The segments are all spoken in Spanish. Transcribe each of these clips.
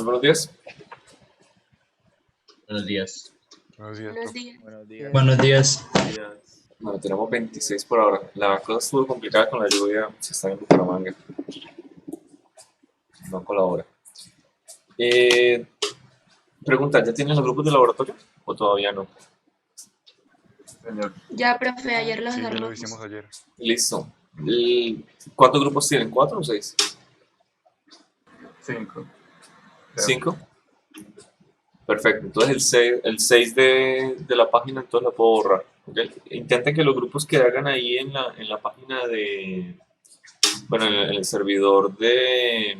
Muy buenos días. Buenos días. Buenos días, Buenos profe. días. Buenos días. Buenos días. Bueno, tenemos 26 por ahora. La cosa estuvo complicada con la lluvia. Se está en Bucaramanga. No colabora. Pregunta, ¿ya tienen los grupos de laboratorio o todavía no? Señor, Ya, profe, ayer los Sí, ya lo armamos. hicimos ayer. Listo. ¿Cuántos grupos tienen? ¿4 o 6? 5. 5. Perfecto. Entonces el seis de la página entonces la puedo borrar. ¿Ok? Intenten que los grupos que hagan ahí en la página de... Bueno, en el servidor de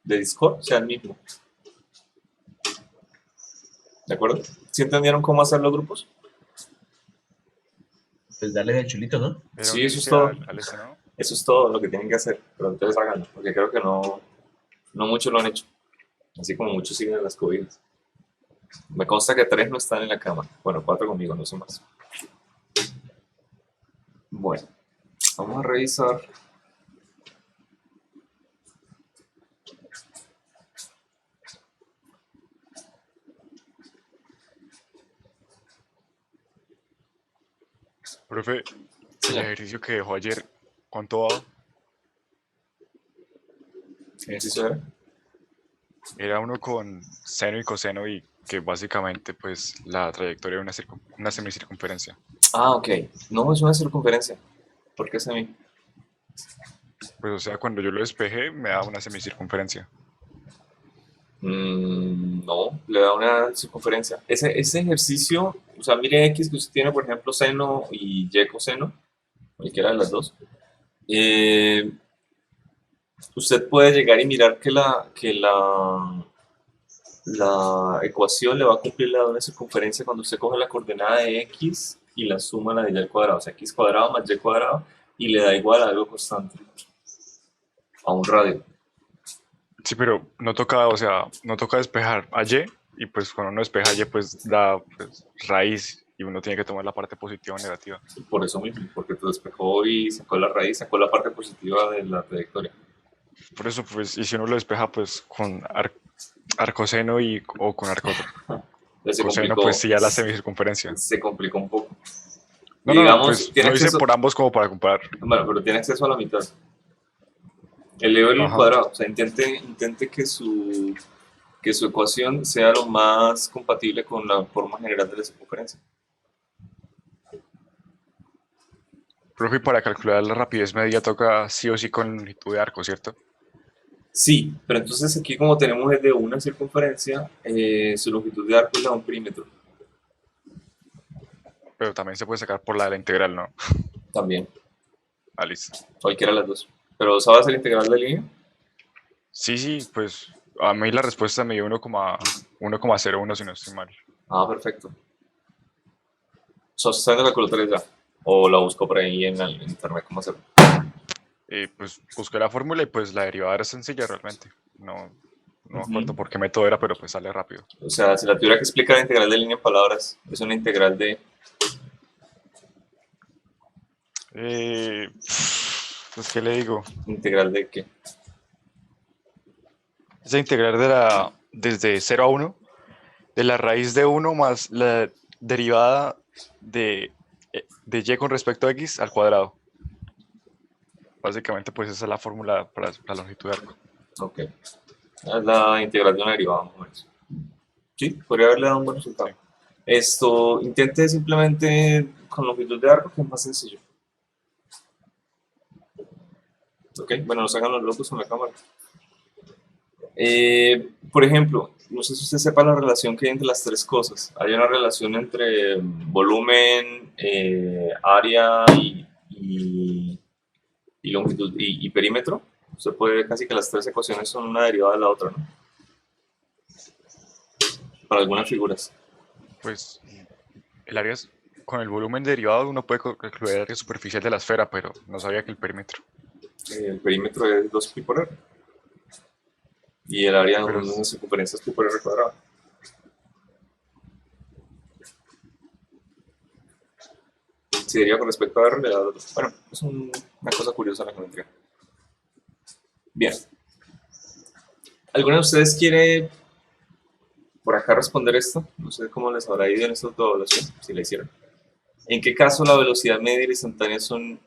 Discord sea el mismo. ¿De acuerdo? ¿Sí entendieron cómo hacer los grupos? Pues dale de chulito, ¿no? Era Sí, un eso es inicio todo. al este, ¿no? Eso es todo lo que tienen que hacer. Pero entonces háganlo, porque creo que no muchos lo han hecho. Así como muchos siguen en las cobidas. Me consta que 3 no están en la cama. Bueno, 4 conmigo, no son más. Bueno, vamos a revisar. Profe, el Señor, ejercicio que dejó ayer, ¿cuánto va? ¿qué ejercicio era? Era uno con seno y coseno y que básicamente pues la trayectoria de una semicircunferencia. Ah, ok. No, es una circunferencia. ¿Por qué es a mí? Pues o sea, cuando yo lo despejé me da una semicircunferencia. No, le da una circunferencia. Ese ejercicio, o sea, mire X que usted tiene, por ejemplo, seno y Y coseno, cualquiera de las dos. eh, Usted puede llegar y mirar que la ecuación le va a cumplir la de una circunferencia cuando usted coge la coordenada de X y la suma a la de Y al cuadrado, o sea, X cuadrado más Y cuadrado, y le da igual a algo constante, a un radio. Sí, pero no toca, o sea, no toca despejar a y pues cuando uno despeja a pues da pues, raíz y uno tiene que tomar la parte positiva o negativa. Por eso mismo, porque te despejó y sacó la raíz, sacó la parte positiva de la trayectoria. Por eso, pues, y si uno lo despeja pues con arcoseno o con Entonces se coseno, pues complicó, sí ya la semicircunferencia. se complicó un poco. No, Y no, no, digamos, pues tiene lo hice acceso, por ambos como para comparar. bueno, pero tiene acceso a la mitad. Eleve el Ajá. cuadrado, o sea, intente que su ecuación sea lo más compatible con la forma general de la circunferencia. Profe, y para calcular la rapidez media toca sí o sí con longitud de arco, ¿cierto? Sí, pero entonces aquí como tenemos es de una circunferencia, su longitud de arco es la de un perímetro Pero también se puede sacar por la de la integral, ¿no? también, Ah, listo. cualquiera de las dos. Pero ¿sabes el integral de línea? Sí, sí, pues a mí la respuesta me dio 1,01 si no estoy mal. Ah, perfecto. ¿Sos usando calculadora ya? ¿O la busco por ahí en internet? ¿Cómo hacerlo? Pues busqué la fórmula y pues la derivada era sencilla realmente. No me acuerdo Ujú. por qué método era, pero pues sale rápido. O sea, si la tuviera que explicar la integral de línea en palabras, es una integral de... Eh, pues, ¿qué le digo? ¿Integral de qué? Esa integral desde 0 a 1 de la raíz de 1 más la derivada de y con respecto a x al cuadrado. Básicamente, pues esa es la fórmula para la longitud de arco. Ok. Es la integral de una derivada, más o menos. Sí, podría haberle dado un buen resultado. Sí. Esto, intente simplemente con longitud de arco, que es más sencillo. Ok, bueno, nos hagan los locos con la cámara. Por ejemplo, no sé si usted sepa la relación que hay entre las tres cosas. Hay una relación entre volumen, área y longitud y perímetro. Usted puede ver casi que las tres ecuaciones son una derivada de la otra, ¿no? Para algunas figuras. Pues el área con el volumen derivado uno puede calcular el área superficial de la esfera, pero no sabía que el perímetro. El perímetro es 2 pi por r y el área de Pero una circunferencia es pi por r cuadrado. Si diría con respecto a r, le da bueno, es una cosa curiosa la geometría. Bien. ¿Alguno de ustedes quiere por acá responder esto? No sé cómo les habrá ido en esta autoevaluación, si la hicieron. ¿En qué caso la velocidad media y la instantánea son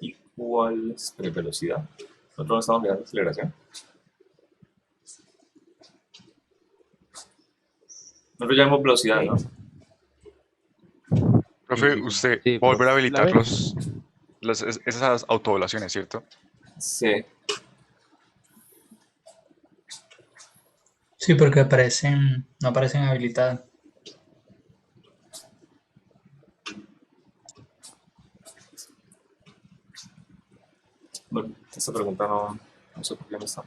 iguales? Pero velocidad. Nosotros no estamos mirando aceleración. Nosotros llamamos velocidad, ¿no? Profe, sí. usted Sí, va a volver a profe. habilitar La esas autoevaluaciones, ¿cierto? Sí. Sí, porque no aparecen habilitadas. Bueno, esta pregunta no sé por qué no está.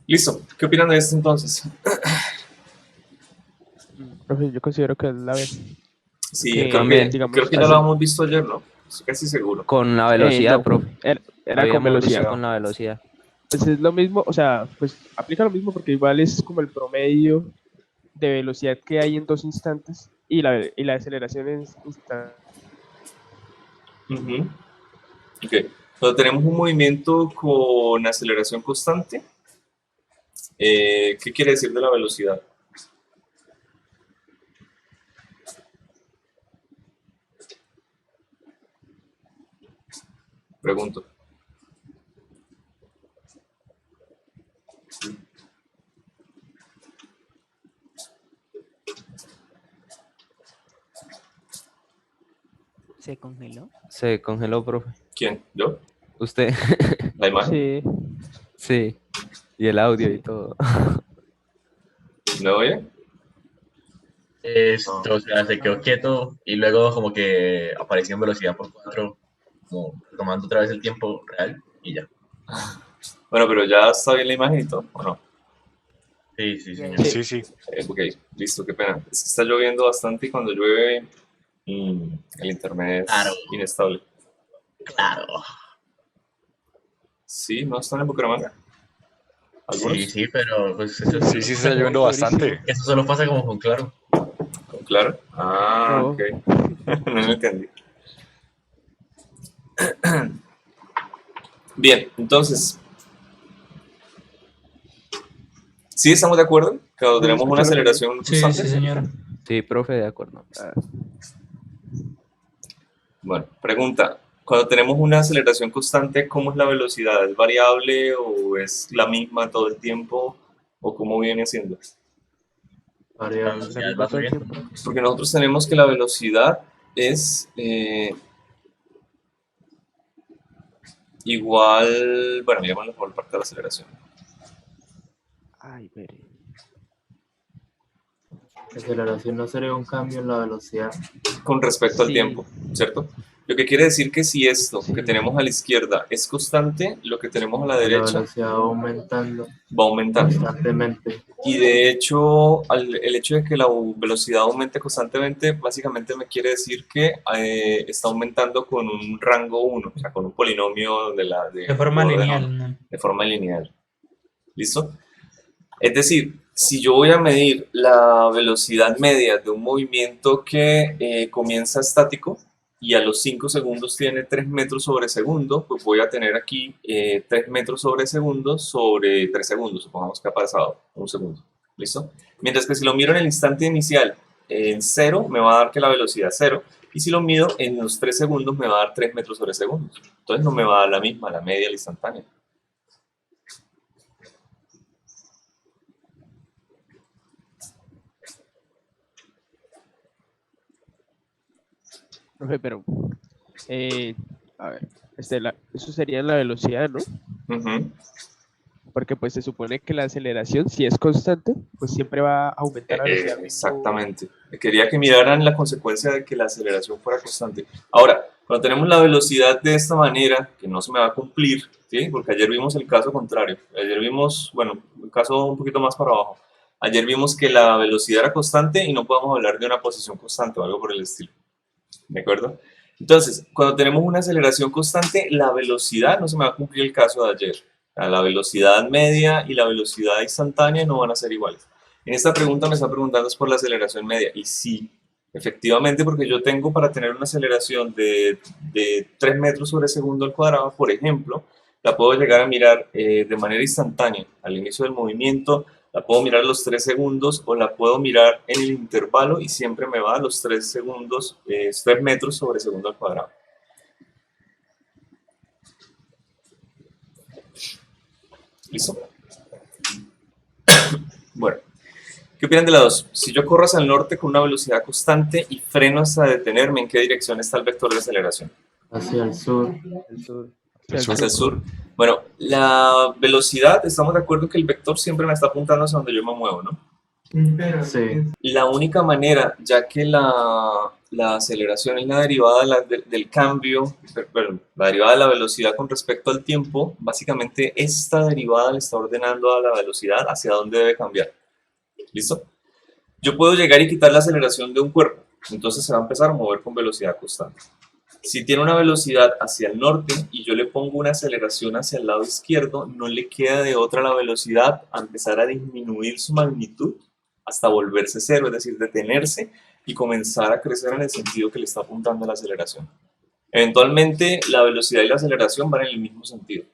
Listo. ¿Qué opinan de esto entonces? Profe, yo considero que es la B. Sí, Que, También. digamos, creo que ya lo habíamos visto ayer, ¿no? Estoy casi seguro. Con la velocidad, no, profe. era con Habíamos visto velocidad. con la velocidad. Pues es lo mismo, o sea, pues aplica lo mismo porque igual es como el promedio de velocidad que hay en 2 instantes y la aceleración es instantánea. Ujú. Ok. Cuando tenemos un movimiento con aceleración constante, ¿qué quiere decir de la velocidad? Pregunto. ¿Se congeló? Se congeló, profe. ¿Quién? ¿Yo? Usted. ¿La imagen? Sí, Sí. Y el audio y todo. ¿Me oye? O sea, se quedó quieto y luego como que apareció en velocidad por 4, como tomando otra vez el tiempo real y ya. Bueno, pero ya está bien la imagen y todo, ¿o no? Sí, sí, señor. Sí. Sí, sí. Ok, listo, qué pena. Es que está lloviendo bastante y cuando llueve el internet es Claro. inestable. Claro. Sí, ¿no están en Bucaramanga? ¿Algunos? Sí, sí, pero pues eso, Sí, sí, está lloviendo bastante. eso solo pasa como con Claro. Claro. Ah, No. ok. No lo entendí. Bien, entonces, ¿sí estamos de acuerdo? Cuando ¿No se tenemos escucha una lo que digo? aceleración Sí, constante. sí, señor. Sí, profe, de acuerdo. Bueno, pregunta. Cuando tenemos una aceleración constante, ¿cómo es la velocidad? ¿Es variable o es la misma todo el tiempo? ¿O cómo viene siendo? La La velocidad misma va todo el subiendo. tiempo. Porque nosotros tenemos que la velocidad es igual, bueno, llamémoslo por parte de la aceleración. Ay, veré. La aceleración no sería un cambio en la velocidad. Con respecto al Sí. tiempo, ¿cierto? Lo que quiere decir que si esto que Sí. tenemos a la izquierda es constante, lo que tenemos a la La derecha velocidad va aumentando va aumentando. constantemente. Y de hecho, el hecho de que la velocidad aumente constantemente, básicamente me quiere decir que está aumentando con un rango 1, o sea, con un polinomio De forma orden lineal, uno, ¿no? de forma lineal. ¿Listo? Es decir, si yo voy a medir la velocidad media de un movimiento que comienza estático y a los 5 segundos tiene 3 metros sobre segundo, pues voy a tener aquí 3 metros sobre segundo sobre 3 segundos, supongamos que ha pasado un segundo. ¿Listo? Mientras que si lo miro en el instante inicial en 0, me va a dar que la velocidad es 0, y si lo mido en los 3 segundos, me va a dar 3 metros sobre segundo. Entonces no me va a dar la misma, la media, la instantánea. Profe, pero, a ver, eso sería la velocidad, ¿no? Ujú. Porque pues se supone que la aceleración, si es constante, pues siempre va a aumentar la velocidad. al mismo- Exactamente. Quería que miraran la consecuencia de que la aceleración fuera constante. Ahora, cuando tenemos la velocidad de esta manera, que no se me va a cumplir, ¿sí? Porque ayer vimos el caso contrario. Ayer vimos, bueno, el caso un poquito más para abajo. Ayer vimos que la velocidad era constante y no podemos hablar de una posición constante o algo por el estilo. ¿De acuerdo? Entonces, cuando tenemos una aceleración constante, la velocidad no se me va a cumplir el caso de ayer. La velocidad media y la velocidad instantánea no van a ser iguales. En esta pregunta me está preguntando es por la aceleración media. Y sí, efectivamente, porque yo tengo para tener una aceleración de 3 metros sobre segundo al cuadrado, por ejemplo, la puedo llegar a mirar de manera instantánea al inicio del movimiento, la puedo mirar a los 3 segundos o la puedo mirar en el intervalo y siempre me va a los 3 segundos, 3 metros sobre segundo al cuadrado. ¿Listo? Bueno, ¿qué opinan de la 2? Si yo corro hacia el norte con una velocidad constante y freno hasta detenerme, ¿en qué dirección está el vector de aceleración? Hacia el sur. El sur. Hacia el sur. Bueno, la velocidad, estamos de acuerdo que el vector siempre me está apuntando hacia donde yo me muevo, ¿no? Sí. La única manera, ya que la aceleración es la derivada del cambio, perdón, la derivada de la velocidad con respecto al tiempo, básicamente esta derivada le está ordenando a la velocidad hacia dónde debe cambiar. ¿Listo? Yo puedo llegar y quitar la aceleración de un cuerpo, entonces se va a empezar a mover con velocidad constante. Si tiene una velocidad hacia el norte y yo le pongo una aceleración hacia el lado izquierdo, no le queda de otra la velocidad a empezar a disminuir su magnitud hasta volverse cero, es decir, detenerse y comenzar a crecer en el sentido que le está apuntando la aceleración. Eventualmente, la velocidad y la aceleración van en el mismo sentido.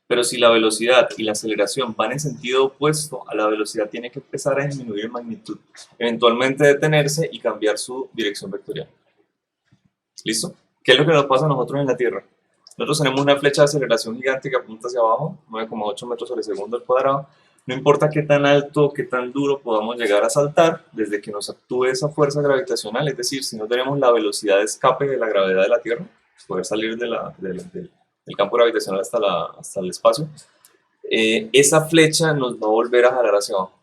Pero si la velocidad y la aceleración van en sentido opuesto, a la velocidad tiene que empezar a disminuir en magnitud, eventualmente detenerse y cambiar su dirección vectorial. ¿Listo? ¿Qué es lo que nos pasa a nosotros en la Tierra? Nosotros tenemos una flecha de aceleración gigante que apunta hacia abajo, 9,8 metros sobre segundo al cuadrado. No importa qué tan alto o qué tan duro podamos llegar a saltar, desde que nos actúe esa fuerza gravitacional, es decir, si no tenemos la velocidad de escape de la gravedad de la Tierra, poder salir del campo gravitacional hasta el espacio, esa flecha nos va a volver a jalar hacia abajo.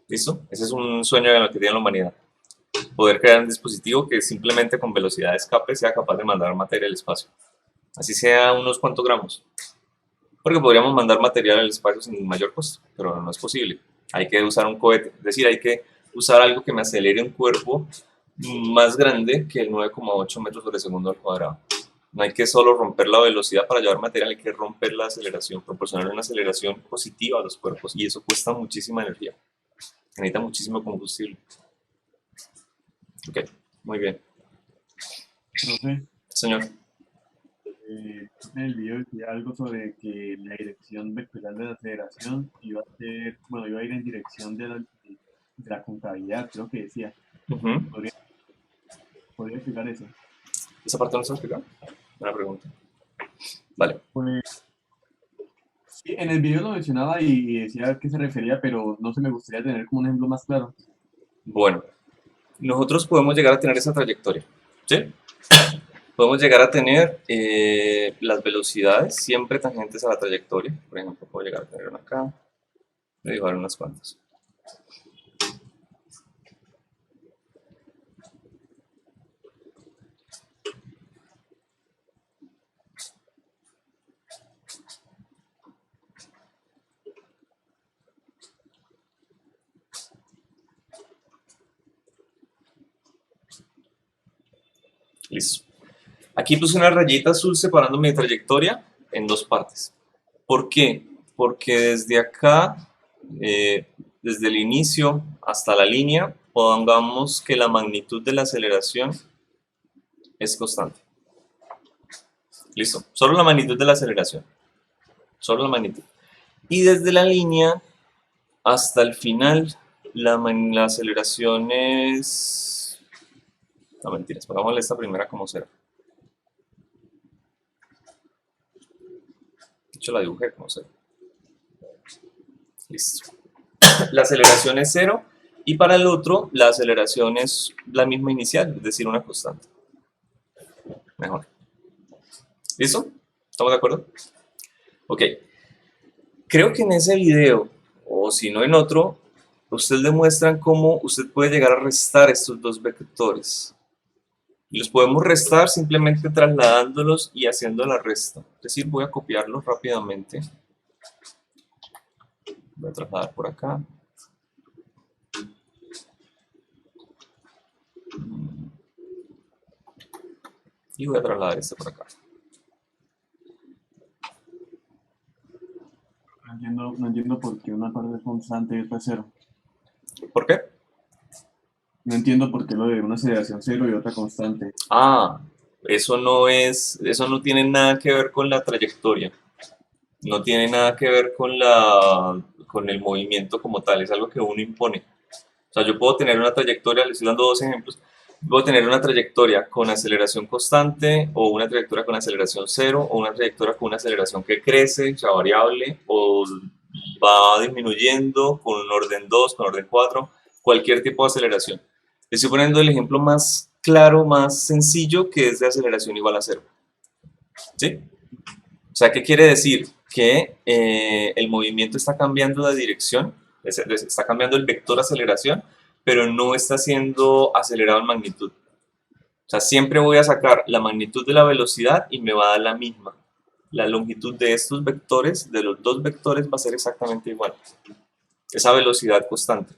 ¿Listo? Ese es un sueño en el que tiene la humanidad. Poder crear un dispositivo que simplemente con velocidad de escape sea capaz de mandar materia al espacio. Así sea unos cuantos gramos. Porque podríamos mandar material al espacio sin mayor costo, pero no es posible. Hay que usar un cohete, es decir, hay que usar algo que me acelere un cuerpo más grande que el 9,8 metros sobre segundo al cuadrado. No hay que solo romper la velocidad para llevar material, hay que romper la aceleración, proporcionar una aceleración positiva a los cuerpos, y eso cuesta muchísima energía. Necesita muchísimo combustible. Ok, muy bien. Profe, Señor. en el video decía algo sobre que la dirección vectorial de la aceleración iba a ir en dirección de la concavidad, creo que decía. Uh-huh. ¿Podría explicar eso? ¿Esa parte no se explica? Buena pregunta. Vale. Pues, sí, en el video lo mencionaba y decía a qué se refería, pero no se me gustaría tener como un ejemplo más claro. Bueno, nosotros podemos llegar a tener esa trayectoria, ¿sí? Podemos llegar a tener las velocidades siempre tangentes a la trayectoria. Por ejemplo, puedo llegar a tener una acá, voy a dibujar unas cuantas. Listo. Aquí puse una rayita azul separando mi trayectoria en dos partes. ¿Por qué? Porque desde acá, desde el inicio hasta la línea, pongamos que la magnitud de la aceleración es constante. Listo. Solo la magnitud de la aceleración. Solo la magnitud. Y desde la línea hasta el final, la aceleración es... No, mentiras. Pongámosle esta primera como 0. De hecho, la dibujé como 0. Listo. La aceleración es 0 y para el otro la aceleración es la misma inicial, es decir, una constante. Mejor. ¿Listo? ¿Estamos de acuerdo? Ok. Creo que en ese video, o si no en otro, ustedes demuestran cómo usted puede llegar a restar estos dos vectores. Y los podemos restar simplemente trasladándolos y haciendo la resta. Es decir, voy a copiarlos rápidamente. Voy a trasladar por acá. Y voy a trasladar este por acá. No entiendo por qué una parte es constante y otra 0. ¿Por qué? No entiendo por qué lo de una aceleración 0 y otra constante. Ah, Eso no tiene nada que ver con la trayectoria. No tiene nada que ver con el movimiento como tal, es algo que uno impone. O sea, yo puedo tener una trayectoria, les estoy dando dos ejemplos, puedo tener una trayectoria con aceleración constante, o una trayectoria con aceleración cero, o una trayectoria con una aceleración que crece, o sea, variable, o va disminuyendo con un orden 2, con orden 4, cualquier tipo de aceleración. Estoy poniendo el ejemplo más claro, más sencillo, que es de aceleración igual a cero. ¿Sí? O sea, ¿qué quiere decir? Que el movimiento está cambiando de dirección, está cambiando el vector aceleración, pero no está siendo acelerado en magnitud. O sea, siempre voy a sacar la magnitud de la velocidad y me va a dar la misma. La longitud de estos vectores, de los dos vectores, va a ser exactamente igual. Esa velocidad constante.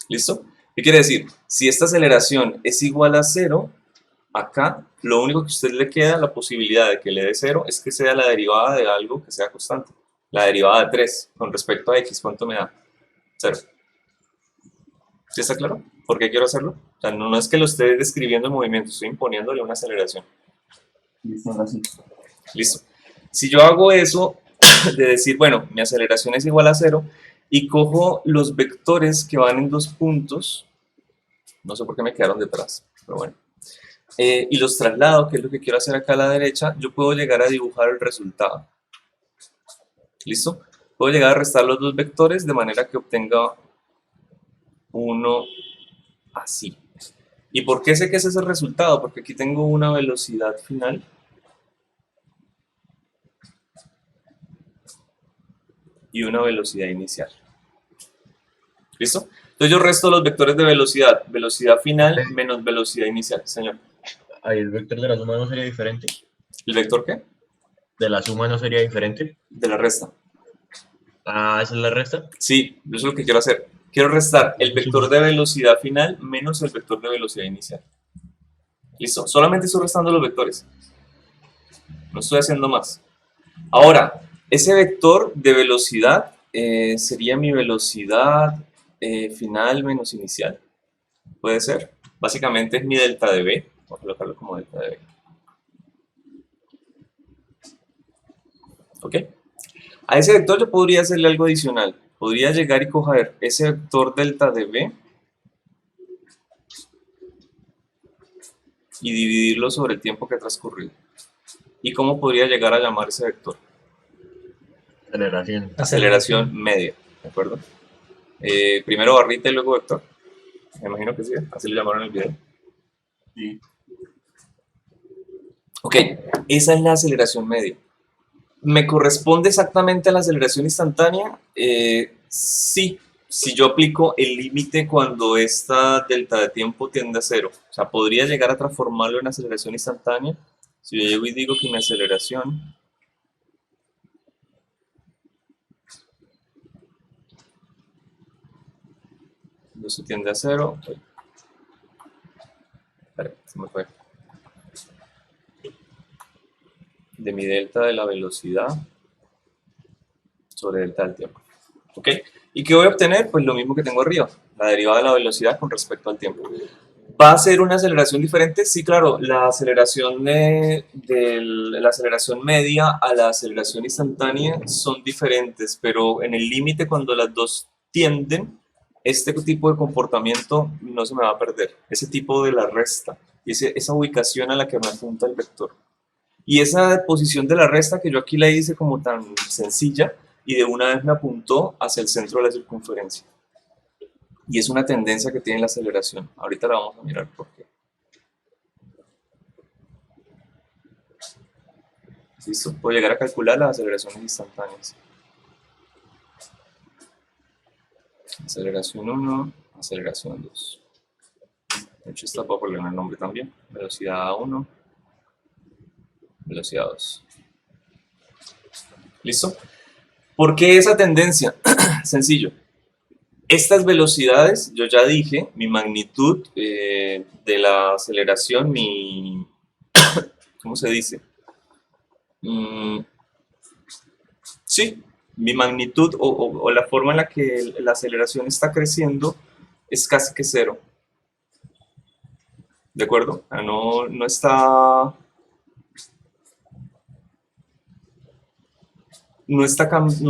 ¿Listo? ¿Qué quiere decir? Si esta aceleración es igual a 0, acá lo único que a usted le queda, la posibilidad de que le dé 0, es que sea la derivada de algo que sea constante. La derivada de 3 con respecto a x, ¿cuánto me da? 0. ¿Sí está claro? ¿Por qué quiero hacerlo? O sea, no es que lo esté describiendo el movimiento, estoy imponiéndole una aceleración. Listo, ahora sí. Listo. Si yo hago eso de decir, bueno, mi aceleración es igual a 0 y cojo los vectores que van en dos puntos, no sé por qué me quedaron detrás, pero bueno, y los traslado, que es lo que quiero hacer acá a la derecha, yo puedo llegar a dibujar el resultado. ¿Listo? Puedo llegar a restar los dos vectores de manera que obtenga uno así. ¿Y por qué sé que ese es el resultado? Porque aquí tengo una velocidad final y una velocidad inicial. ¿Listo? Entonces yo resto los vectores de velocidad. Velocidad final menos velocidad inicial. Señor. Ahí el vector de la suma no sería diferente. ¿El vector qué? De la suma no sería diferente. De la resta. Ah, ¿esa es la resta? Sí, eso es lo que quiero hacer. Quiero restar el vector de velocidad final menos el vector de velocidad inicial. ¿Listo? Solamente estoy restando los vectores. No estoy haciendo más. Ahora, ese vector de velocidad sería mi velocidad final menos inicial. ¿Puede ser? Básicamente es mi delta de v. Voy a colocarlo como delta de v. ¿Ok? A ese vector yo podría hacerle algo adicional. Podría llegar y coger ese vector delta de v y dividirlo sobre el tiempo que ha transcurrido. ¿Y cómo podría llegar a llamar ese vector? Aceleración. Aceleración media, ¿de acuerdo? Primero barrita y luego vector. Me imagino que sí, así lo llamaron en el video. Sí. Ok, esa es la aceleración media. ¿Me corresponde exactamente a la aceleración instantánea? Sí, si yo aplico el límite cuando esta delta de tiempo tiende a 0. O sea, podría llegar a transformarlo en aceleración instantánea. Si yo llego y digo que mi aceleración no se tiende a 0. Espera, se me fue. De mi delta de la velocidad sobre delta del tiempo. ¿Ok? ¿Y qué voy a obtener? Pues lo mismo que tengo arriba, la derivada de la velocidad con respecto al tiempo. ¿Va a ser una aceleración diferente? Sí, claro, la aceleración la aceleración media a la aceleración instantánea son diferentes, pero en el límite cuando las dos tienden, este tipo de comportamiento no se me va a perder. Ese tipo de la resta, esa ubicación a la que me apunta el vector. Y esa posición de la resta que yo aquí la hice como tan sencilla y de una vez me apuntó hacia el centro de la circunferencia. Y es una tendencia que tiene la aceleración. Ahorita la vamos a mirar por qué. ¿Listo? Puedo llegar a calcular las aceleraciones instantáneas. Aceleración 1, aceleración 2. De hecho, esta puedo poner el nombre también. Velocidad 1, velocidad 2. ¿Listo? ¿Por qué esa tendencia? Sencillo. Estas velocidades, yo ya dije, mi magnitud de la aceleración, ¿cómo se dice? Sí, mi magnitud o la forma en la que la aceleración está creciendo es casi que 0. ¿De acuerdo? No está... no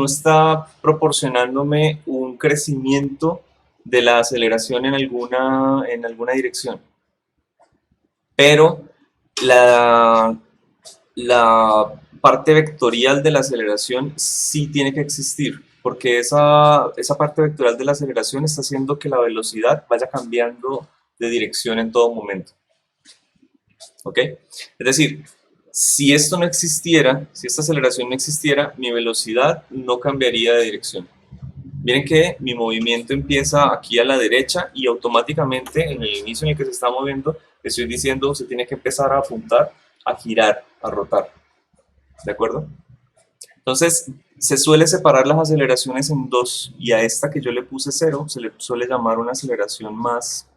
está proporcionándome un crecimiento de la aceleración en alguna dirección. Pero la parte vectorial de la aceleración sí tiene que existir, porque esa parte vectorial de la aceleración está haciendo que la velocidad vaya cambiando de dirección en todo momento. ¿Ok? Es decir, si esto no existiera, si esta aceleración no existiera, mi velocidad no cambiaría de dirección. Miren que mi movimiento empieza aquí a la derecha y automáticamente en el inicio en el que se está moviendo, estoy diciendo se tiene que empezar a apuntar, a girar, a rotar. ¿De acuerdo? Entonces, se suele separar las aceleraciones en dos y a esta que yo le puse 0 se le suele llamar una aceleración más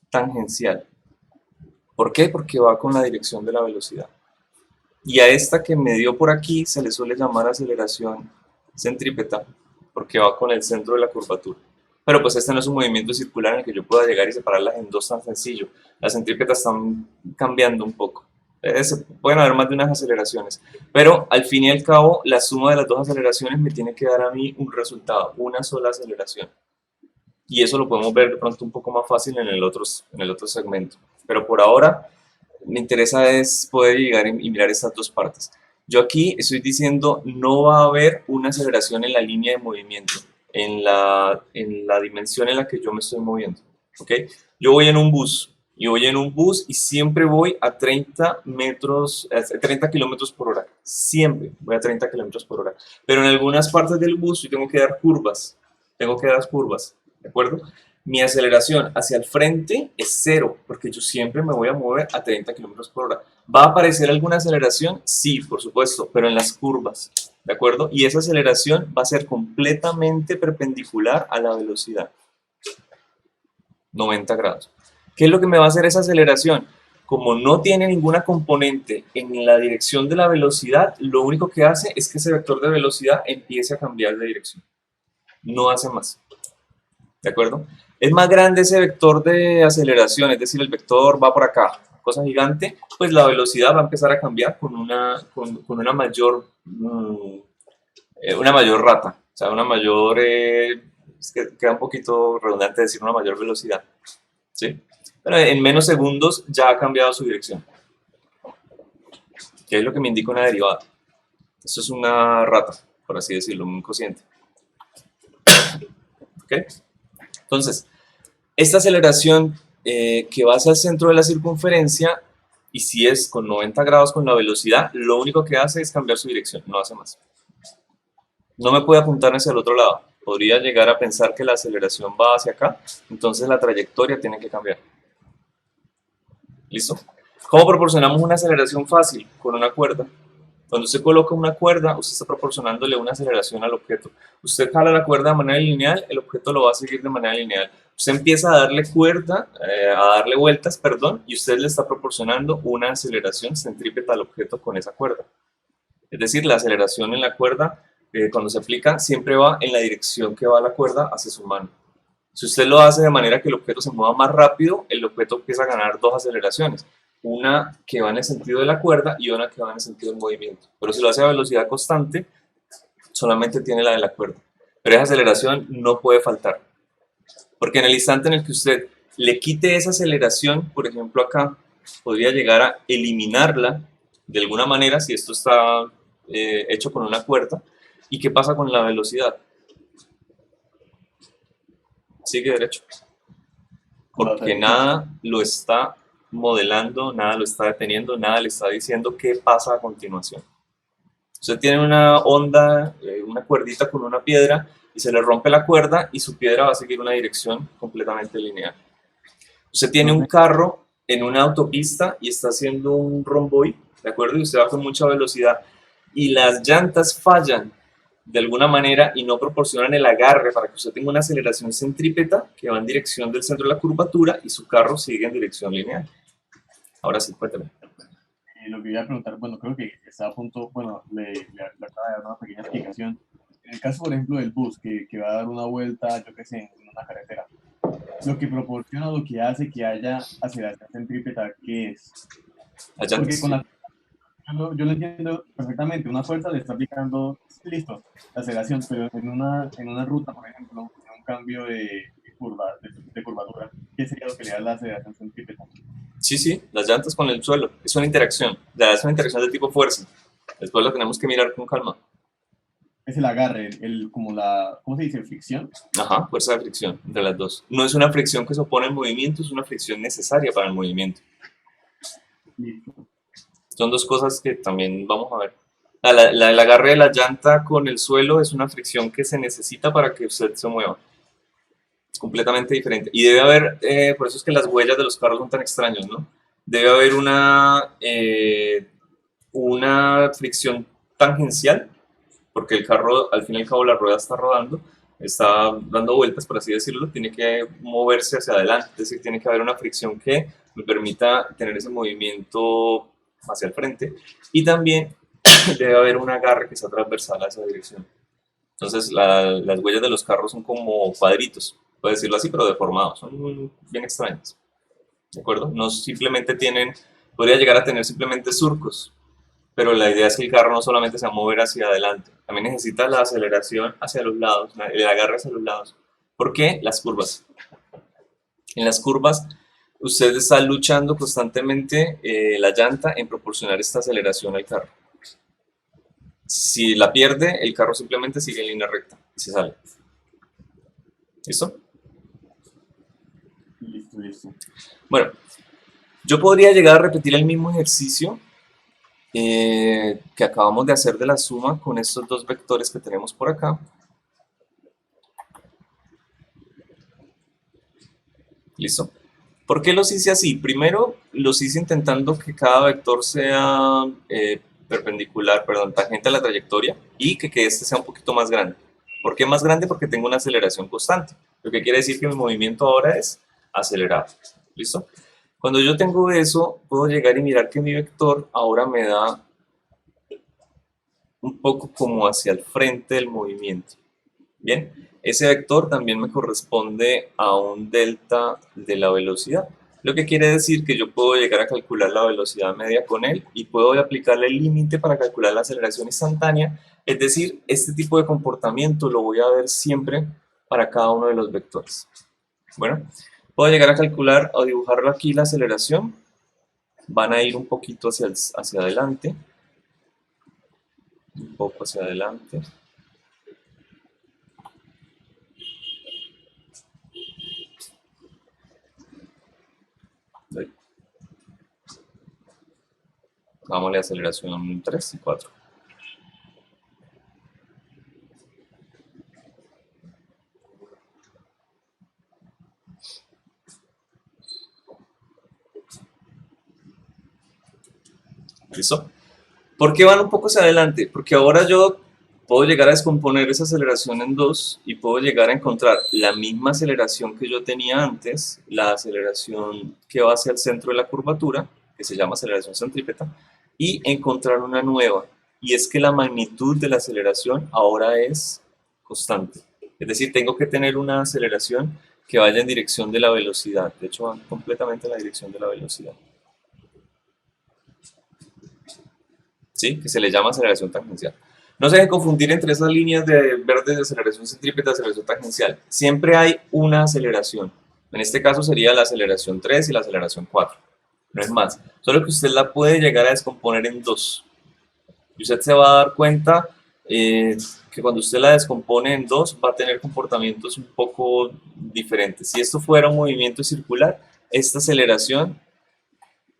tangencial. ¿Por qué? Porque va con la dirección de la velocidad. Y a esta que me dio por aquí se le suele llamar aceleración centrípeta, porque va con el centro de la curvatura. Pero pues este no es un movimiento circular en el que yo pueda llegar y separarlas en dos tan sencillo. Las centrípetas están cambiando un poco. Pueden haber más de unas aceleraciones, pero al fin y al cabo la suma de las dos aceleraciones me tiene que dar a mí un resultado, una sola aceleración. Y eso lo podemos ver de pronto un poco más fácil en el otro segmento. Pero por ahora me interesa es poder llegar y mirar estas dos partes. Yo aquí estoy diciendo no va a haber una aceleración en la línea de movimiento, en la dimensión en la que yo me estoy moviendo. ¿Okay? Yo voy en un bus y siempre voy a 30 kilómetros por hora. Siempre voy a 30 kilómetros por hora. Pero en algunas partes del bus yo tengo que dar curvas. ¿De acuerdo? Mi aceleración hacia el frente es 0, porque yo siempre me voy a mover a 30 kilómetros por hora. ¿Va a aparecer alguna aceleración? Sí, por supuesto, pero en las curvas, ¿de acuerdo? Y esa aceleración va a ser completamente perpendicular a la velocidad. 90 grados. ¿Qué es lo que me va a hacer esa aceleración? Como no tiene ninguna componente en la dirección de la velocidad, lo único que hace es que ese vector de velocidad empiece a cambiar de dirección. No hace más. ¿De acuerdo? Es más grande ese vector de aceleración, es decir, el vector va por acá, cosa gigante, pues la velocidad va a empezar a cambiar con una mayor rata, o sea, una mayor, es que queda un poquito redundante decir una mayor velocidad, ¿sí? Pero en menos segundos ya ha cambiado su dirección, que es lo que me indica una derivada. Esto es una rata, por así decirlo, un cociente. ¿Ok? Entonces, esta aceleración que va hacia el centro de la circunferencia, y si es con 90 grados con la velocidad, lo único que hace es cambiar su dirección, no hace más. No me puede apuntar hacia el otro lado. Podría llegar a pensar que la aceleración va hacia acá, entonces la trayectoria tiene que cambiar. ¿Listo? ¿Cómo proporcionamos una aceleración fácil? Con una cuerda. Cuando usted coloca una cuerda, usted está proporcionándole una aceleración al objeto. Usted jala la cuerda de manera lineal, el objeto lo va a seguir de manera lineal. Usted empieza a darle vueltas, y usted le está proporcionando una aceleración centrípeta al objeto con esa cuerda. Es decir, la aceleración en la cuerda, cuando se aplica, siempre va en la dirección que va la cuerda hacia su mano. Si usted lo hace de manera que el objeto se mueva más rápido, el objeto empieza a ganar dos aceleraciones. Una que va en el sentido de la cuerda y una que va en el sentido del movimiento. Pero si lo hace a velocidad constante, solamente tiene la de la cuerda. Pero esa aceleración no puede faltar. Porque en el instante en el que usted le quite esa aceleración, por ejemplo acá, podría llegar a eliminarla de alguna manera si esto está hecho con una cuerda. ¿Y qué pasa con la velocidad? Sigue derecho. Porque nada lo está modelando, nada lo está deteniendo, nada le está diciendo qué pasa a continuación. Usted tiene una onda, una cuerdita con una piedra y se le rompe la cuerda y su piedra va a seguir una dirección completamente lineal. Usted tiene un carro en una autopista y está haciendo un romboy, ¿de acuerdo? Y usted va con mucha velocidad y las llantas fallan de alguna manera y no proporcionan el agarre para que usted tenga una aceleración centrípeta que va en dirección del centro de la curvatura y su carro sigue en dirección lineal. Ahora sí, cuéntame. Lo que iba a preguntar, bueno, creo que está a punto, bueno, le acaba de dar una pequeña explicación. En el caso, por ejemplo, del bus, que va a dar una vuelta, yo qué sé, en una carretera, lo que proporciona o lo que hace que haya aceleración centrípeta, ¿qué es? Allá Porque antes, con la yo lo entiendo perfectamente, una fuerza le está aplicando, listo, la aceleración, pero en una ruta, por ejemplo, en un cambio de curva, de curvatura, ¿qué sería lo que le da la aceleración centrípeta? sí, las llantas con el suelo, es una interacción, ya es una interacción de tipo fuerza. Después la tenemos que mirar con calma. Es el agarre, como la, ¿cómo se dice? Fricción. Ajá, fuerza de fricción entre las dos. No es una fricción que se opone al movimiento, es una fricción necesaria para el movimiento. Listo. Son dos cosas que también vamos a ver. El agarre de la llanta con el suelo es una fricción que se necesita para que usted se mueva. Es completamente diferente. Y debe haber, por eso es que las huellas de los carros son tan extraños, ¿no? Debe haber una fricción tangencial, porque el carro, al fin y al cabo, la rueda está rodando, está dando vueltas, por así decirlo, tiene que moverse hacia adelante, es decir, tiene que haber una fricción que me permita tener ese movimiento hacia el frente, y también debe haber un agarre que sea transversal a esa dirección. Entonces, las huellas de los carros son como cuadritos, puedo decirlo así, pero deformados, son bien extraños, ¿de acuerdo? No simplemente podría llegar a tener simplemente surcos, pero la idea es que el carro no solamente se va a mover hacia adelante, también necesita la aceleración hacia los lados, el agarre hacia los lados. ¿Por qué? Las curvas. En las curvas, usted está luchando constantemente la llanta en proporcionar esta aceleración al carro. Si la pierde, el carro simplemente sigue en línea recta y se sale. ¿Listo? Listo. Bueno, yo podría llegar a repetir el mismo ejercicio que acabamos de hacer de la suma con estos dos vectores que tenemos por acá. ¿Listo? ¿Por qué los hice así? Primero los hice intentando que cada vector sea tangente a la trayectoria y que este sea un poquito más grande. ¿Por qué más grande? Porque tengo una aceleración constante, lo que quiere decir que mi movimiento ahora es acelerado. ¿Listo? Cuando yo tengo eso, puedo llegar y mirar que mi vector ahora me da un poco como hacia el frente del movimiento. Bien, ese vector también me corresponde a un delta de la velocidad, lo que quiere decir que yo puedo llegar a calcular la velocidad media con él y puedo aplicarle el límite para calcular la aceleración instantánea, es decir, este tipo de comportamiento lo voy a ver siempre para cada uno de los vectores. Bueno, puedo llegar a calcular o dibujarlo aquí la aceleración, van a ir un poquito hacia adelante, un poco hacia adelante. Vámonos a aceleración 3 y 4. ¿Listo? ¿Por qué van un poco hacia adelante? Porque ahora yo puedo llegar a descomponer esa aceleración en dos y puedo llegar a encontrar la misma aceleración que yo tenía antes, la aceleración que va hacia el centro de la curvatura, que se llama aceleración centrípeta, y encontrar una nueva, y es que la magnitud de la aceleración ahora es constante. Es decir, tengo que tener una aceleración que vaya en dirección de la velocidad, de hecho van completamente en la dirección de la velocidad. ¿Sí? Que se le llama aceleración tangencial. No se deben confundir entre esas líneas de verdes de aceleración centrípeta y aceleración tangencial. Siempre hay una aceleración. En este caso sería la aceleración 3 y la aceleración 4. No es más. Solo que usted la puede llegar a descomponer en dos. Y usted se va a dar cuenta que cuando usted la descompone en dos va a tener comportamientos un poco diferentes. Si esto fuera un movimiento circular, esta aceleración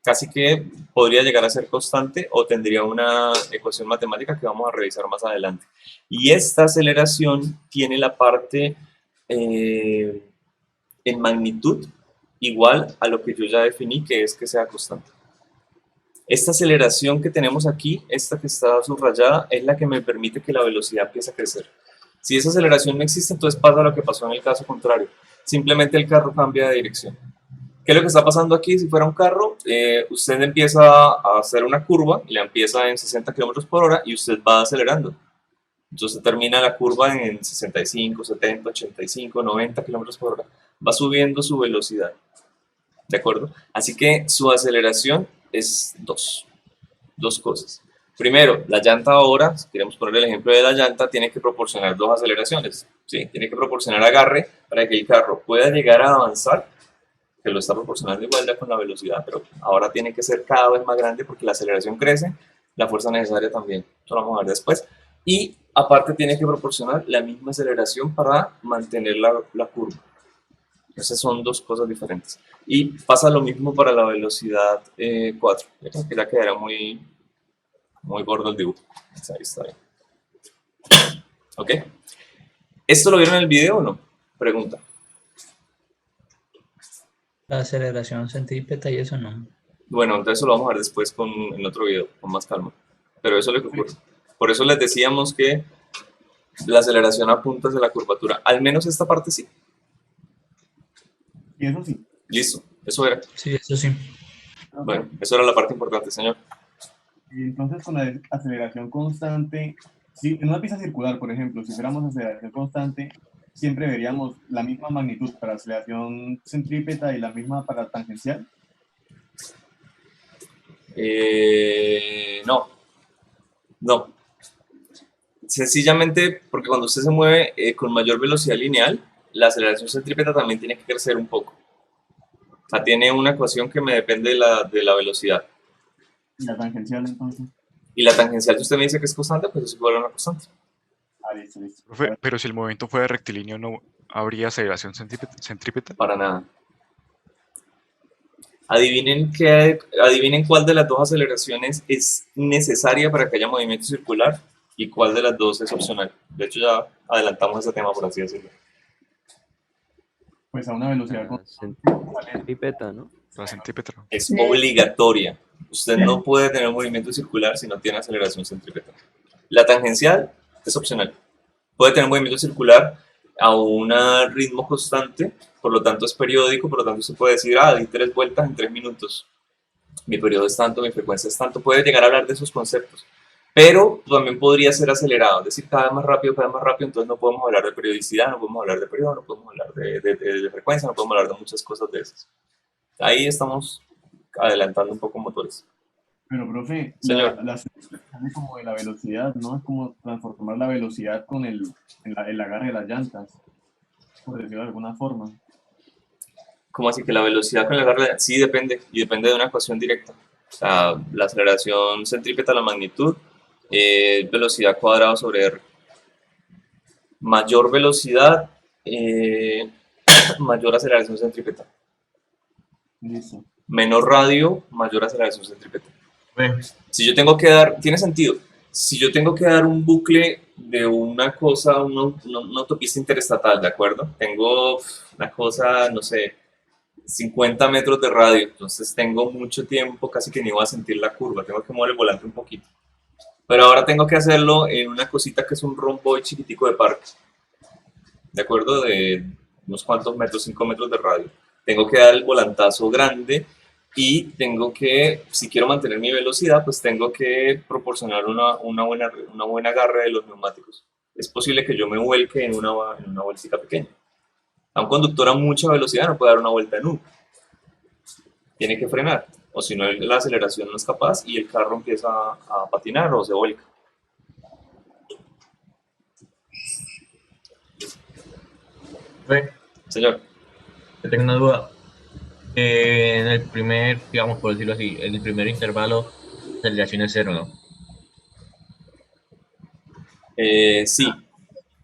casi que podría llegar a ser constante o tendría una ecuación matemática que vamos a revisar más adelante. Y esta aceleración tiene la parte en magnitud igual a lo que yo ya definí, que es que sea constante. Esta aceleración que tenemos aquí, esta que está subrayada, es la que me permite que la velocidad empiece a crecer. Si esa aceleración no existe, entonces pasa lo que pasó en el caso contrario. Simplemente el carro cambia de dirección. ¿Qué es lo que está pasando aquí? Si fuera un carro, usted empieza a hacer una curva, y la empieza en 60 km por hora y usted va acelerando. Entonces termina la curva en 65, 70, 85, 90 km por hora. va subiendo su velocidad, ¿de acuerdo? Así que su aceleración es dos cosas. Primero, la llanta ahora, si queremos poner el ejemplo de la llanta, tiene que proporcionar dos aceleraciones, ¿sí? Tiene que proporcionar agarre para que el carro pueda llegar a avanzar, que lo está proporcionando igual ya con la velocidad, pero ahora tiene que ser cada vez más grande porque la aceleración crece, la fuerza necesaria también, eso lo vamos a ver después, y aparte tiene que proporcionar la misma aceleración para mantener la curva. Esas son dos cosas diferentes. Y pasa lo mismo para la velocidad 4. Yo creo que ya quedará muy gordo el dibujo. Ahí está bien. ¿Ok? ¿Esto lo vieron en el video o no? Pregunta. La aceleración centrípeta y eso no. Bueno, entonces eso lo vamos a ver después en otro video, con más calma. Pero eso es lo que ocurre. Por eso les decíamos que la aceleración apunta hacia la curvatura. Al menos esta parte sí. Y eso sí. Listo, eso era. Sí, eso sí. Bueno, eso era la parte importante, señor. Y entonces con la aceleración constante, si en una pista circular, por ejemplo, si fuéramos aceleración constante, siempre veríamos la misma magnitud para aceleración centrípeta y la misma para tangencial. No. Sencillamente porque cuando usted se mueve con mayor velocidad lineal, la aceleración centrípeta también tiene que crecer un poco. O sea, tiene una ecuación que me depende de la velocidad. Y la tangencial, entonces. Y la tangencial, si usted me dice que es constante, pues es igual a una constante. Ah, listo, listo. Profe, pero si el movimiento fuera rectilíneo, ¿no habría aceleración centrípeta? Para nada. Adivinen cuál de las dos aceleraciones es necesaria para que haya movimiento circular y cuál de las dos es opcional. De hecho, ya adelantamos ese tema, por así decirlo. Pues a una velocidad La constante. centrípeta, ¿no? La centrípeta. Es obligatoria. Usted no puede tener movimiento circular si no tiene aceleración centrípeta. La tangencial es opcional. Puede tener movimiento circular a un ritmo constante, por lo tanto es periódico, por lo tanto se puede decir, di 3 vueltas en 3 minutos. Mi periodo es tanto, mi frecuencia es tanto. Puede llegar a hablar de esos conceptos. Pero también podría ser acelerado, es decir, cada vez más rápido, entonces no podemos hablar de periodicidad, no podemos hablar de periodo, no podemos hablar de frecuencia, no podemos hablar de muchas cosas de esas. Ahí estamos adelantando un poco motores. Pero, profe, Señor. la aceleración es como de la velocidad, ¿no? Es como transformar la velocidad con el agarre de las llantas, por decirlo de alguna forma. ¿Cómo así que la velocidad con el agarre? Sí, depende, y depende de una ecuación directa. O sea, la aceleración centrípeta, la magnitud, velocidad cuadrada sobre R. Mayor velocidad, mayor aceleración centrípeta. Listo. Menor radio, mayor aceleración centrípeta. Bueno, Si yo tengo que dar, tiene sentido, si yo tengo que dar un bucle de una cosa, una autopista interestatal, ¿de acuerdo? Tengo una cosa, no sé, 50 metros de radio, entonces tengo mucho tiempo, casi que ni voy a sentir la curva, tengo que mover el volante un poquito. Pero ahora tengo que hacerlo en una cosita que es un romboid chiquitico de parque, ¿de acuerdo? De unos cuantos metros, 5 metros de radio. Tengo que dar el volantazo grande y tengo que, si quiero mantener mi velocidad, pues tengo que proporcionar una buena agarre de los neumáticos. Es posible que yo me vuelque en una vueltita pequeña. A un conductor a mucha velocidad no puede dar una vuelta en U. Tiene que frenar, o si no la aceleración no es capaz y el carro empieza a patinar o se vuelca. bueno, Señor, yo tengo una duda. En el primer, digamos, por decirlo así, en el primer intervalo, la aceleración es 0, ¿no? sí,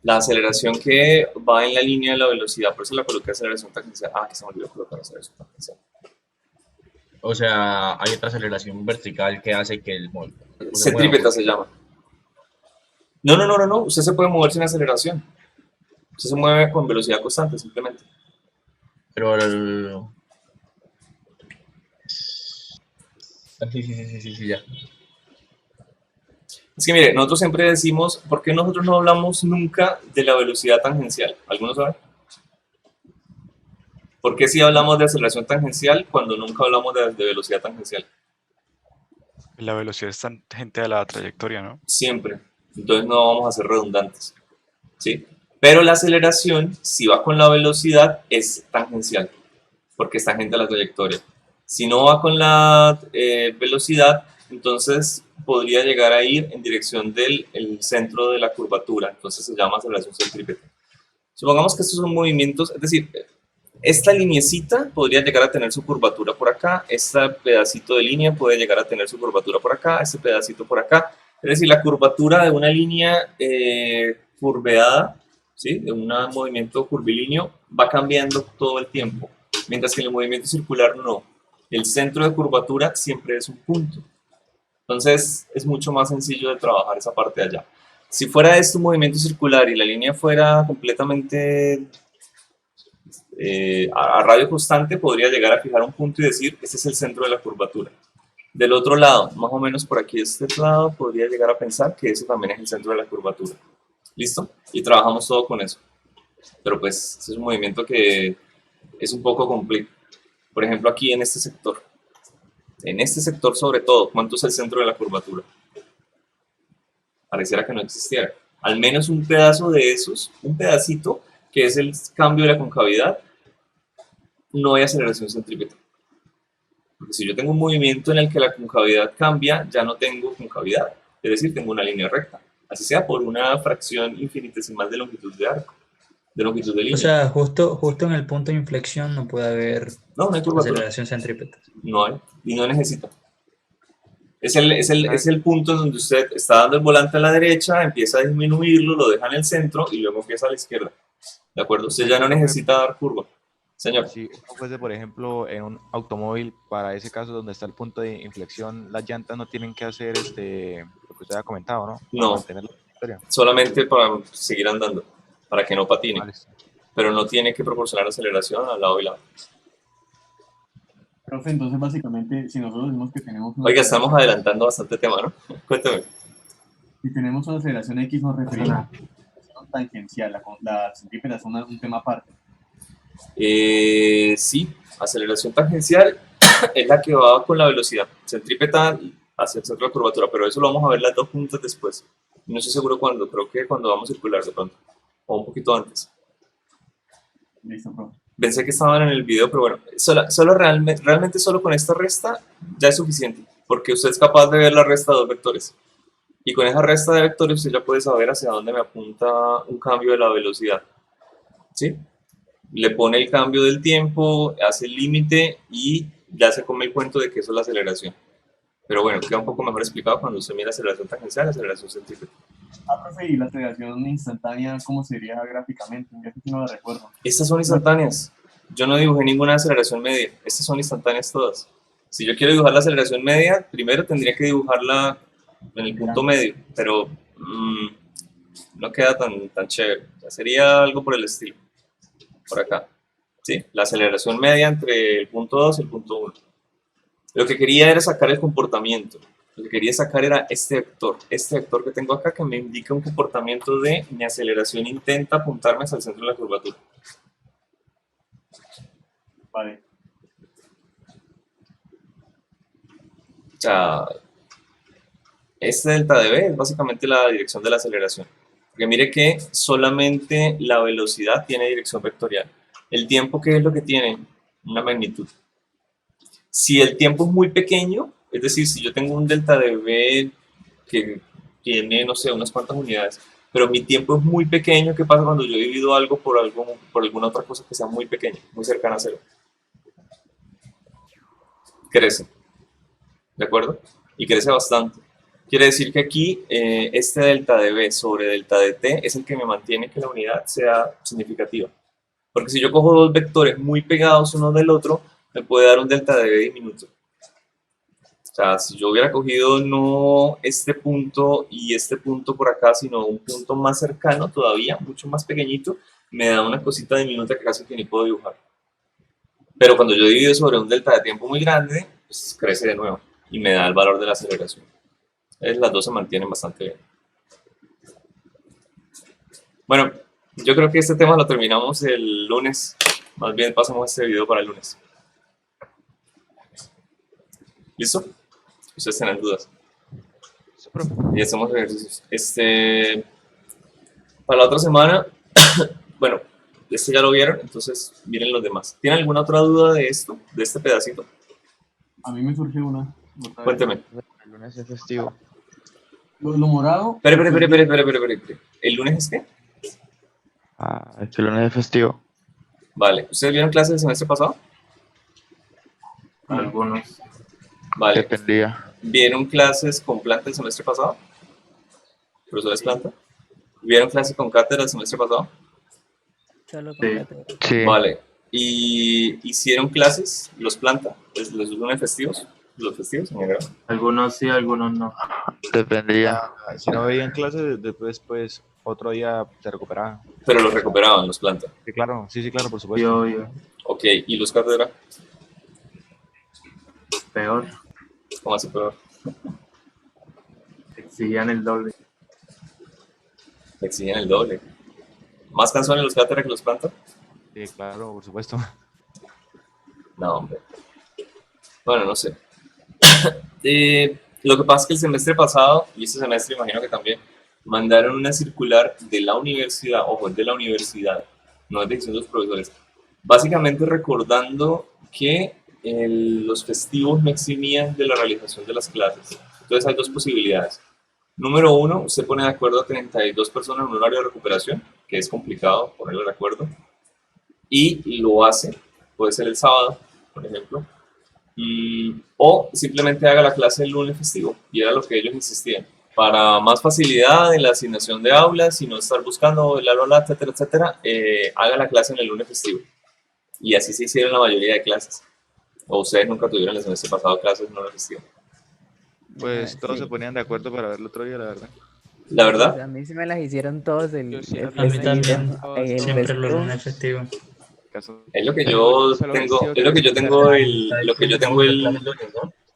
la aceleración que va en la línea de la velocidad, por eso la coloqué aceleración tangencial. Que se me olvidó colocar aceleración tangencial. O sea, hay otra aceleración vertical que hace que el molde Centrípeta se llama. No, usted se puede mover sin aceleración. Usted se mueve con velocidad constante, simplemente. Pero sí, ya. Es que mire, nosotros siempre decimos, ¿por qué nosotros no hablamos nunca de la velocidad tangencial? ¿Alguno sabe? ¿Por qué sí hablamos de aceleración tangencial cuando nunca hablamos de velocidad tangencial? La velocidad es tangente a la trayectoria, ¿no? Siempre. Entonces no vamos a ser redundantes. ¿Sí? Pero la aceleración, si va con la velocidad, es tangencial, porque es tangente a la trayectoria. Si no va con la velocidad, entonces podría llegar a ir en dirección del centro de la curvatura, entonces se llama aceleración centrípeta. Supongamos que estos son movimientos, es decir, esta lineecita podría llegar a tener su curvatura por acá, este pedacito de línea puede llegar a tener su curvatura por acá, este pedacito por acá. Es decir, la curvatura de una línea curveada, ¿sí? De un movimiento curvilíneo, va cambiando todo el tiempo, mientras que en el movimiento circular no. El centro de curvatura siempre es un punto. Entonces, es mucho más sencillo de trabajar esa parte de allá. Si fuera esto un movimiento circular y la línea fuera completamente a radio constante, podría llegar a fijar un punto y decir, este es el centro de la curvatura. Del otro lado, más o menos por aquí de este lado, podría llegar a pensar que ese también es el centro de la curvatura. ¿Listo? Y trabajamos todo con eso. Pero pues, es un movimiento que es un poco complejo. Por ejemplo, aquí en este sector. En este sector sobre todo, ¿cuánto es el centro de la curvatura? Pareciera que no existiera. Al menos un pedazo de esos, un pedacito, que es el cambio de la concavidad, no hay aceleración centrípeta. Porque si yo tengo un movimiento en el que la concavidad cambia, ya no tengo concavidad. Es decir, tengo una línea recta. Así sea por una fracción infinitesimal de longitud de arco, de longitud de línea. O sea, justo en el punto de inflexión no puede haber no hay curvatura. aceleración centrípeta. No hay, y no necesita. Es el punto en donde usted está dando el volante a la derecha, empieza a disminuirlo, lo deja en el centro y luego empieza a la izquierda. ¿De acuerdo? Usted ya no necesita dar curva. Señor. Si fuese, por ejemplo, en un automóvil, para ese caso donde está el punto de inflexión, las llantas no tienen que hacer lo que usted ha comentado, ¿no? Para no, mantener la trayectoria. Solamente para seguir andando, para que no patine. Vale. Pero no tiene que proporcionar aceleración al lado y lado. Profe, entonces básicamente, si nosotros decimos que tenemos... Oiga, estamos adelantando bastante tema, ¿no? Cuéntame. Si tenemos una aceleración X, nos referimos a aceleración tangencial, la centrípeta es un tema aparte. Sí, aceleración tangencial es la que va con la velocidad. Centrípeta hacia el centro de la curvatura, pero eso lo vamos a ver las dos juntas después. No estoy seguro cuándo, creo que cuando vamos a circular de pronto, o un poquito antes. Listo, profe. Pensé que estaban en el video, pero bueno, realmente solo con esta resta ya es suficiente, porque usted es capaz de ver la resta de dos vectores. Y con esa resta de vectores usted ya puede saber hacia dónde me apunta un cambio de la velocidad. ¿Sí? Le pone el cambio del tiempo, hace el límite y ya se come el cuento de que eso es la aceleración. Pero bueno, queda un poco mejor explicado cuando usted mira aceleración tangencial, aceleración centrípeta. Profe, ¿y la aceleración instantánea cómo sería gráficamente? Yo no la recuerdo. Estas son instantáneas. Yo no dibujé ninguna aceleración media. Estas son instantáneas todas. Si yo quiero dibujar la aceleración media, primero tendría que dibujarla en el punto medio, pero no queda tan chévere. Ya sería algo por el estilo. Por acá. ¿Sí? La aceleración media entre el punto 2 y el punto 1. Lo que quería era sacar el comportamiento. Lo que quería sacar era este vector que tengo acá, que me indica un comportamiento de mi aceleración intenta apuntarme hacia el centro de la curvatura. Vale. O sea, este delta de v es básicamente la dirección de la aceleración. Porque mire que solamente la velocidad tiene dirección vectorial. El tiempo, ¿qué es lo que tiene? Una magnitud. Si el tiempo es muy pequeño, es decir, si yo tengo un delta de v que tiene, no sé, unas cuantas unidades, pero mi tiempo es muy pequeño, ¿qué pasa cuando yo divido algo por alguna otra cosa que sea muy pequeña, muy cercana a cero? Crece. ¿De acuerdo? Y crece bastante. Quiere decir que aquí este delta de v sobre delta de t es el que me mantiene que la unidad sea significativa. Porque si yo cojo dos vectores muy pegados uno del otro, me puede dar un delta de v diminuto. O sea, si yo hubiera cogido no este punto y este punto por acá, sino un punto más cercano todavía, mucho más pequeñito, me da una cosita diminuta que casi que ni puedo dibujar. Pero cuando yo divido sobre un delta de tiempo muy grande, pues crece de nuevo y me da el valor de la aceleración. Las dos se mantienen bastante bien. Bueno, yo creo que este tema lo terminamos el lunes. Más bien pasamos este video para el lunes. ¿Listo? Ustedes tienen dudas. Y hacemos ejercicios. Para la otra semana Bueno, este ya lo vieron, entonces miren los demás. ¿Tienen alguna otra duda de esto, de este pedacito? A mí me surgió una. Cuénteme. El lunes es festivo. Lo morado. Espere. ¿El lunes es qué? Ah, el lunes es festivo. Vale. ¿Ustedes vieron clases el semestre pasado? Algunos. Vale. Dependía. ¿Vieron clases con planta el semestre pasado? ¿Profesores planta? ¿Vieron clases con cátedra el semestre pasado? Solo con Sí. cátedra. Sí. Vale. ¿Y hicieron clases los planta? ¿Los lunes festivos? ¿Los festivos en general? Algunos sí, algunos no. Dependía. Si no veían clases, después, pues, otro día se recuperaban. Pero los recuperaban los planta. Sí, claro, sí, claro, por Sí, supuesto. obvio. Ok. ¿Y los cátedra? Peor. ¿Cómo así peor? Exigían el doble. Me exigían el doble. ¿Más canciones los cátedra que los planta? Sí, claro, por supuesto. No, hombre. Bueno, no sé. Lo que pasa es que el semestre pasado, y este semestre imagino que también, mandaron una circular de la universidad, ojo, es de la universidad, no es de decisión de los profesores, básicamente recordando que los festivos no eximían de la realización de las clases. Entonces hay dos posibilidades. Número uno, usted pone de acuerdo a 32 personas en un horario de recuperación, que es complicado ponerlo de acuerdo, y lo hace, puede ser el sábado, por ejemplo, o simplemente haga la clase el lunes festivo, y era lo que ellos insistían. Para más facilidad en la asignación de aulas y no estar buscando, etcétera, etcétera, haga la clase en el lunes festivo. Y así se hicieron la mayoría de clases. ¿O ustedes nunca tuvieron el semestre pasado clases en lunes festivo? Pues todos Sí. se ponían de acuerdo para verlo otro día, la verdad. La verdad, A mí sí me las hicieron todos el, Yo sí, el a A mí festivo, también. el Siempre los festivo. lunes festivos. Caso- es lo que yo Solo tengo, vestido es lo que yo tengo el, lo que yo tengo el,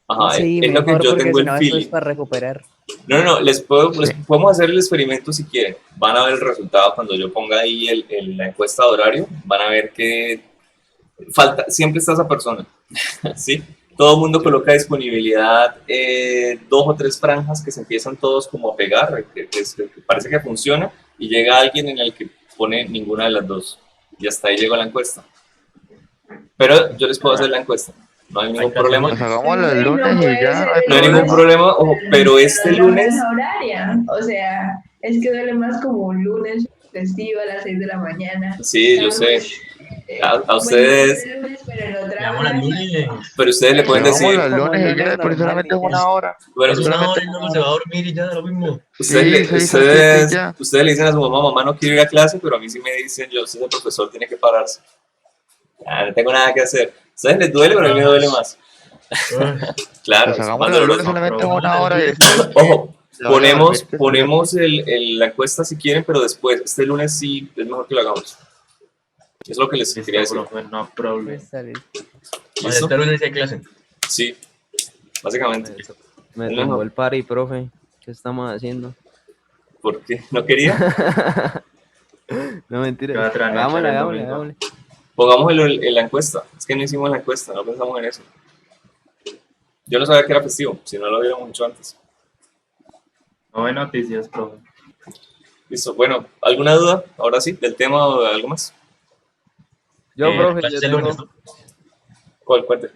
ajá, Sí, es lo que mejor yo porque tengo si el no eso es feeling. para recuperar. No, les podemos hacer el experimento si quieren. Van a ver el resultado cuando yo ponga ahí la encuesta de horario. Van a ver que siempre está esa persona, ¿sí? Todo el mundo coloca disponibilidad, 2 o 3 franjas que se empiezan todos como a pegar, que parece que funciona, y llega alguien en el que pone ninguna de las dos. Y hasta ahí llegó la encuesta. Pero yo les puedo hacer la encuesta, no hay ningún problema. Pues hagámoslo el lunes y ya. No hay ningún problema, ojo, pero este lunes, horaria. O sea, es que duele más como un lunes festivo a las 6 de la mañana. sí, yo sé, a ustedes, Bueno, lunes, pero en otra Llamo al hora. lunes. pero ustedes le pueden decir, Hagámoslo el Como lunes y lunes ya, pero normal solamente y es ya. una hora. bueno, Es una hora y no se va a dormir y ya, lo mismo. ustedes, Sí, 6 a 7 ya. ustedes le dicen a su mamá, no quiero ir a clase, pero a mí sí me dicen, yo soy el profesor, tiene que pararse. No tengo nada que hacer. A ustedes les duele, pero a mí me duele más. Claro, Pues es más hagámoslo el lunes doloroso. solamente en una hora y después. Ojo, Ya voy a dormir. ponemos la encuesta si quieren, pero después, este lunes sí es mejor que lo hagamos. Es lo que les quería decir. Profe, no problem. Está listo. Vale, ¿Listo? este lunes hay clase. Sí, básicamente. Me No. tumbó el party, profe. ¿Qué estamos haciendo? ¿Por qué? ¿No quería? No, mentira. Cada trasnoche Hagámosle, el hagámosle, domingo. hagámosle. Pongámoslo en la encuesta. Es que no hicimos la encuesta, no pensamos en eso. Yo no sabía que era festivo, si no lo hubiéramos hecho antes. No hay noticias, profe. Listo, bueno, ¿alguna duda? Ahora sí, del tema o de algo más. Yo, profe, clase yo el lunes, tengo... ¿Cuál? Cuente.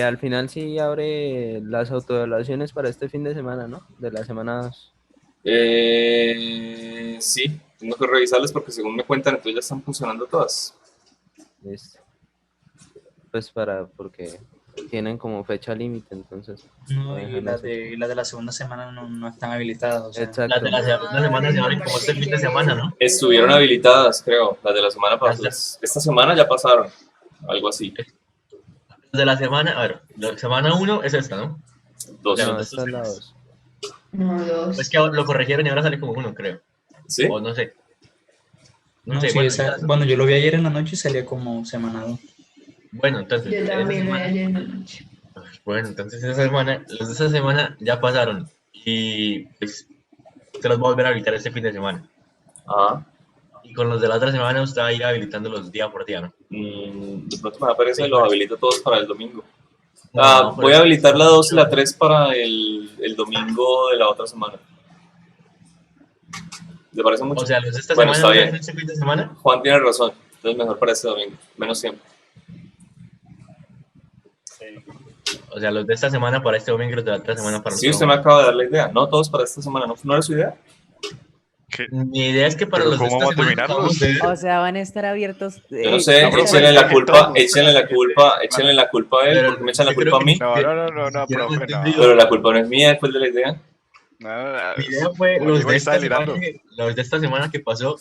Al final sí abre las autoevaluaciones para este fin de semana, ¿no? De las semanas. Sí, tengo que revisarlas porque según me cuentan, entonces ya están funcionando todas. Listo. Pues porque tienen como fecha límite, entonces. No, y Déjame las hacer. de la segunda semana no están habilitadas. O sea, Exacto. Las de la segunda semana se abren como este fin de semana, ¿no? Estuvieron habilitadas, creo, las de la semana pasada. Esta semana ya pasaron, algo así. Las de la semana, a ver, la semana 1 es esta, ¿no? Dos. Ya, No, dos esta es la temas. 2. No, dos. Es que lo corrigieron y ahora sale como 1, creo. ¿Sí? O no sé. No no, sé, sí, bueno, bueno, yo lo vi ayer en la noche y salía como semanal. bueno, entonces. Yo esa también lo vi semana- ayer en la noche. Bueno, entonces esa semana, los de esa semana ya pasaron. Y pues se los voy a volver a habilitar este fin de semana. Ajá. Y con los de la otra semana usted va a ir habilitándolos día por día, ¿no? De pronto me aparece y los habilito todos para el domingo. No, Voy a habilitar la 2 y la 3 para el domingo de la otra semana. ¿Te parece mucho? O sea, los de esta Bueno, semana está van a bien. ser este fin de semana. Juan tiene razón. Entonces mejor para este domingo. Menos tiempo. O sea, los de esta semana para este domingo y los de la otra semana para el Sí, otro usted me domingo. acaba de dar la idea. No todos para esta semana. ¿No era su idea? Mi idea es que para ¿Pero los de cómo esta vamos a semana terminarlos? podamos ver. O sea, van a estar abiertos. Yo no sé. No, profe, Échenle la que culpa. todos. Échenle la culpa. Échenle la culpa a él. Pero ¿Por qué me echan la yo creo culpa a que mí? ni No, siquiera- no, no, no, ni no, siquiera hemos profe, no. entendido. Pero la culpa no es mía después de la idea. No, no, no. Mi idea fue Como los digo, de, está esta semana delirando. los de esta semana que pasó,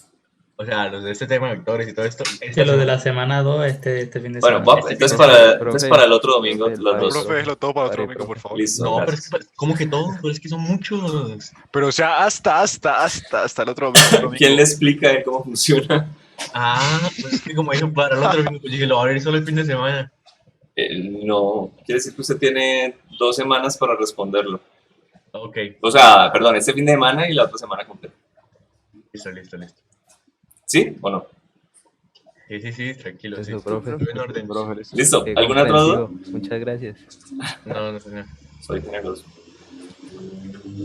o sea, los de este tema de actores y todo esto. Que esta lo de semana. la semana 2 este fin de Bueno, semana. va, entonces Profe, entonces profe, para el otro domingo profe, los No, pare, dos. profe, déjelo todo para otro Pare, domingo, por profe. favor. Listo. No, pero gracias. es que, ¿cómo que todo? Pero es que son muchos. Pero o sea, hasta el otro domingo. ¿Quién le explica a él cómo funciona? Ah, pues es que como dijo para el otro domingo, pues dije, lo va a abrir solo el fin de semana. No, quiere decir que usted tiene 2 semanas para responderlo. Ok, O sea, perdón, este fin de semana y la otra semana completa. listo. ¿Sí o no? Sí, tranquilo. Eso, Sí, profe. todo en orden. Profe, listo. ¿Listo? Qué ¿Alguna otra duda? comprensivo. Muchas gracias. No. Soy generoso.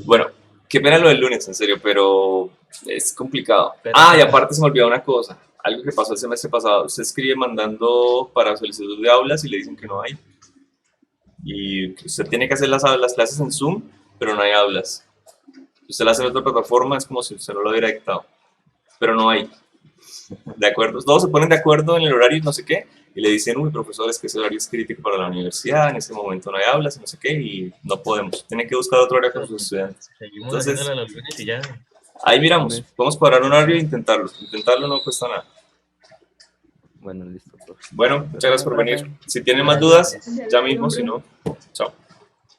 Bueno, qué pena lo del lunes, en serio, pero es complicado. Pero- Y aparte se me olvidó una cosa. Algo que pasó el semestre pasado. Usted escribe mandando para solicitud de aulas y le dicen que no hay. Y usted tiene que hacer las clases en Zoom, pero no hay aulas. Si usted las hace en otra plataforma, es como si usted no lo hubiera dictado. Pero no hay. ¿De acuerdo? Todos se ponen de acuerdo en el horario y no sé qué. Y le dicen, uy, profesor, es que ese horario es crítico para la universidad, en este momento no hay aulas y no sé qué, y no podemos. Tienen que buscar otro horario con sus estudiantes. Seguimos Entonces- haciéndolo los lunes y ya. Ahí miramos. Podemos cuadrar un horario e intentarlo. Intentarlo no cuesta nada. Bueno, listo, profe. Bueno, muchas gracias por venir. Si tienen más dudas, ya mismo, si no, chao.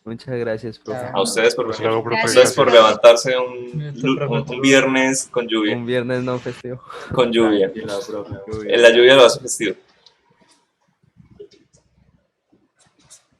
Muchas gracias, profe. A ustedes por Hasta venir. luego, profe. A ustedes por Gracias. levantarse un viernes con lluvia. Un viernes no festivo. Con lluvia. Tranquila, profe. La lluvia lo hace festivo.